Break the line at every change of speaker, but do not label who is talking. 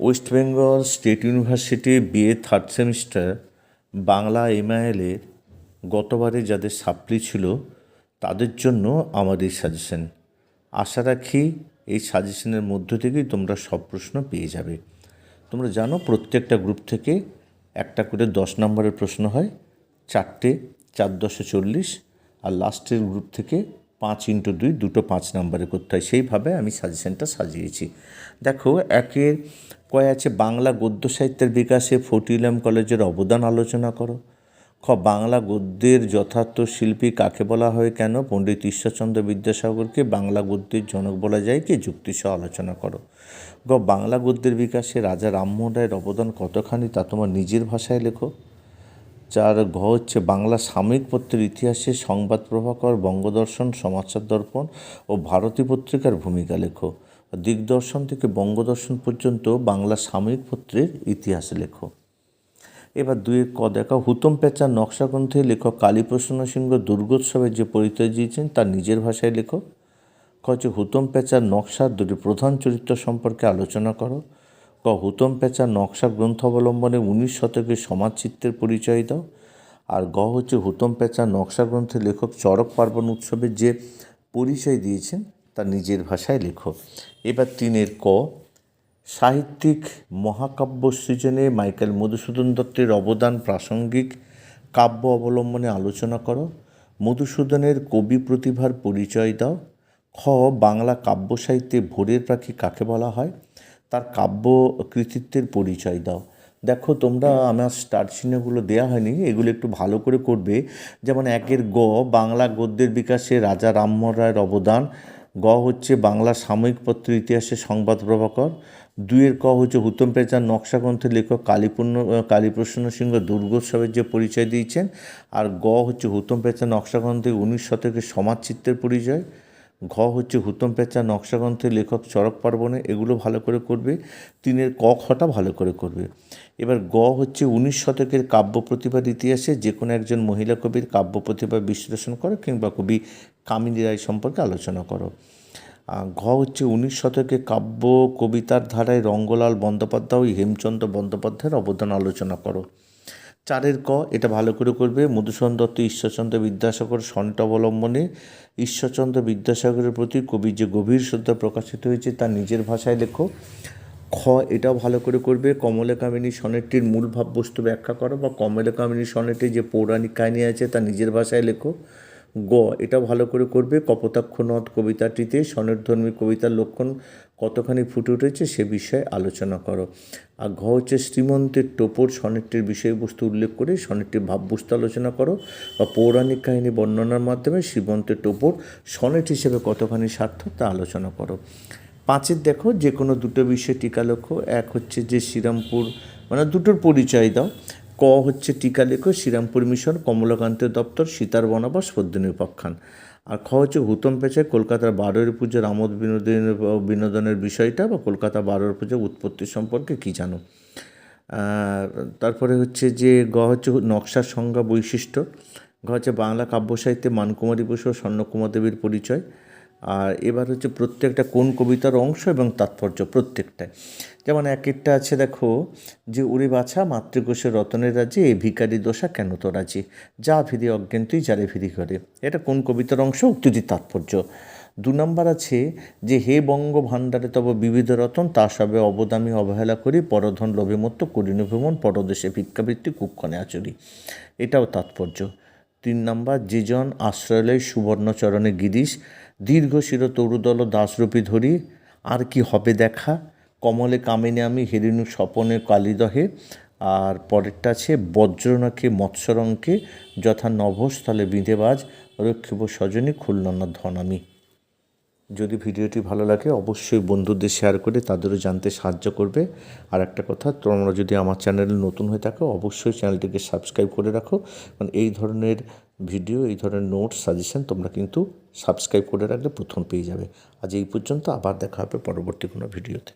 West Bengal State University BA third semester Bangla এমআইএলের গতবারে যাদের সাপ্লি ছিল তাদের জন্য আমার এই সাজেশন। আশা রাখি এই সাজেশনের মধ্য থেকেই তোমরা সব প্রশ্ন পেয়ে যাবে। তোমরা জানো প্রত্যেকটা গ্রুপ থেকে একটা করে 10 নম্বরের প্রশ্ন হয়, 4টে 4 10 40, আর লাস্টের গ্রুপ থেকে 5x2 দুটো 5 নম্বরে করতে হয়। সেইভাবে আমি সাজেশনটা সাজিয়েছি। দেখো, একের কয় আছে বাংলা গদ্য সাহিত্যের বিকাশে ফটিউলাম কলেজের অবদান আলোচনা করো। খ বাংলা গদ্যের যথার্থ শিল্পী কাকে বলা হয়, কেন পণ্ডিত ঈশ্বরচন্দ্র বিদ্যাসাগরকে বাংলা গদ্যের জনক বলা যায় কি, যুক্তিসহ আলোচনা করো। গ বাংলা গদ্যের বিকাশে রাজা রামমোহন রায়ের অবদান কতখানি তা তোমার নিজের ভাষায় লেখো। 4 ঘ হচ্ছে বাংলা সাময়িক পত্রের ইতিহাসে সংবাদ প্রভাকর, বঙ্গদর্শন, সমাচার দর্পণ ও ভারতী পত্রিকার ভূমিকা লেখো। দিগদর্শন থেকে বঙ্গদর্শন পর্যন্ত বাংলা সাময়িক পত্রের ইতিহাস লেখো। এবার 2 ক দেখা হুতম প্যাঁচার নকশা গ্রন্থে লেখক কালীপ্রসন্ন সিংহ দুর্গোৎসবের যে পরিচয় দিয়েছেন তার নিজের ভাষায় লেখো। ক হচ্ছে হুতম প্যাঁচার নকশার দুটি প্রধান চরিত্র সম্পর্কে আলোচনা করো। ক হুতম প্যাঁচার নকশা গ্রন্থ অবলম্বনে 19 শতকের সমাজচিত্রের পরিচয় দাও। আর গ হচ্ছে হুতম প্যাঁচার নকশা গ্রন্থের লেখক চড়ক পার্বণ উৎসবের যে পরিচয় দিয়েছেন তার নিজের ভাষায় লেখো। এবার 3 ক সাহিত্যিক মহাকাব্য সৃজনে মাইকেল মধুসূদন দত্তের অবদান প্রাসঙ্গিক কাব্য অবলম্বনে আলোচনা করো। মধুসূদনের কবি প্রতিভার পরিচয় দাও। খ বাংলা কাব্য সাহিত্যে ভোরের পাখি কাকে বলা হয়, তার কাব্য কৃতিত্বের পরিচয় দাও। দেখো, তোমরা আমার স্টার চিহ্নগুলো দেওয়া হয়নি, এগুলো একটু ভালো করে করবে। যেমন 1 গ বাংলা গদ্যের বিকাশে রাজা রামমোহন রায়ের অবদান। গ হচ্ছে বাংলা সাময়িক পত্রের ইতিহাসে সংবাদ প্রভাকর। 2 ক হচ্ছে হুতম প্যাঁচার নকশা গ্রন্থের লেখক কালীপ্রসন্ন সিংহ দুর্গোৎসবের যে পরিচয় দিয়েছেন। আর গ হচ্ছে হুতম প্যাঁচার নকশা গ্রন্থে 19 শতকের সমাজচিত্রের পরিচয়। ঘ হচ্ছে হুতম প্যাঁচার নকশা গ্রন্থের লেখক চড়ক পার্বণে। এগুলো ভালো করে করবে। 3 ক খটা ভালো করে করবে। এবার গ হচ্ছে 19 শতকের কাব্য প্রতিভার ইতিহাসে যে কোনো একজন মহিলা কবির কাব্য প্রতিভা বিশ্লেষণ করো কিংবা কবি কামিনী রায় সম্পর্কে আলোচনা করো। ঘ হচ্ছে 19 শতকে কাব্য কবিতার ধারায় রঙ্গলাল বন্দ্যোপাধ্যায় ও হেমচন্দ্র বন্দ্যোপাধ্যায়ের অবদান আলোচনা করো। 4 ক এটা ভালো করে করবে মধুসূদন দত্ত ঈশ্বরচন্দ্র বিদ্যাসাগর সনেট অবলম্বনে ঈশ্বরচন্দ্র বিদ্যাসাগরের প্রতি কবির যে গভীর শ্রদ্ধা প্রকাশিত হয়েছে তার নিজের ভাষায় লেখো। খ এটাও ভালো করে করবে কমলা কামিনী সনেটটির মূল ভাববস্তু ব্যাখ্যা করো বা কমলা কামিনী সনেটে যে পৌরাণিক কাহিনী আছে তা নিজের ভাষায় লেখো। গ এটাও ভালো করে করবে কপোতাক্ষ নদ কবিতাটিতে সনেটধর্মী কবিতার লক্ষণ কতখানি ফুটে উঠেছে সে বিষয়ে আলোচনা করো। আর ঘ হচ্ছে শ্রীমন্তের টোপর সনেটটির বিষয়বস্তু উল্লেখ করে সনেটটির ভাববস্তু আলোচনা করো বা পৌরাণিক কাহিনী বর্ণনার মাধ্যমে শ্রীমন্তের টোপর সনেট হিসেবে কতখানি সার্থক তা আলোচনা করো। 5 দেখো যে কোনো দুটো বিষয় টিকা লেখো। 1 হচ্ছে যে শ্রীরামপুর, মানে দুটোর পরিচয় দাও। ক হচ্ছে টিকা লেখো শ্রীরামপুর মিশন, কমলাকান্তের দপ্তর, সীতার বনবাস, পদ্মিনীর উপাখ্যান। আর খ হচ্ছে হুতম প্যাঁচায় কলকাতার বারোয়ারি পুজোর আমোদ বিনোদনের বিষয়টা বা কলকাতা বারোয়ারি পুজোর উৎপত্তি সম্পর্কে কী জানো। তারপরে হচ্ছে যে গ হচ্ছে নকশার সংজ্ঞা বৈশিষ্ট্য। ঘ হচ্ছে বাংলা কাব্য সাহিত্যে মানকুমারী বসু ও স্বর্ণকুমার দেবীর পরিচয়। আর এবার হচ্ছে প্রত্যেকটা কোন কবিতার অংশ এবং তাৎপর্য প্রত্যেকটায়। যেমন একটা আছে দেখো যে উড়ে বাছা মাতৃকোষের রতনের রাজ্যে এ ভিখারি দশা কেন তো রাজি, যা ভিড়ি অজ্ঞান তুই যারে ভিড়ি করে। এটা কোন কবিতার অংশ, উক্তিটির তাৎপর্য। 2 নম্বর আছে যে হে বঙ্গ ভাণ্ডারে তব বিবিধ রতন তা সবে অবদামি অবহেলা করি পরধন লোভেমত্ত করিনু ভ্রমণ পরদেশে ভিক্ষাবৃত্তি কুক্ষণে আচরি। এটাও তাৎপর্য। 3 নম্বর যে জন আশ্রয়লয় সুবর্ণচরণে গিরিশ দীর্ঘ শির তরুদল দাসরূপী ধরি আর কি হবে দেখা কমলে কামিনী আমি হেরিনু স্বপনে কালিদহে। আর পরেরটা আছে বজ্রনাকে মৎস্যরঙ্কে যথা নভস্থলে বিঁধেবাজ রক্ষিব স্বজনী খুলনা ধন আমি। যদি ভিডিওটি ভালো লাগে অবশ্যই বন্ধুদের শেয়ার করে তাদেরও জানতে সাহায্য করবে। আর একটা কথা, তোমরা যদি আমার চ্যানেলে নতুন হয়ে থাকো অবশ্যই চ্যানেলটিকে সাবস্ক্রাইব করে রাখো, কারণ এই ধরনের ভিডিও, এই ধরনের নোটস সাজেশন তোমরা কিন্তু সাবস্ক্রাইব করে রাখলে প্রথম পেয়ে যাবে। আজ এই পর্যন্ত, আবার দেখা হবে পরবর্তী কোনো ভিডিওতে।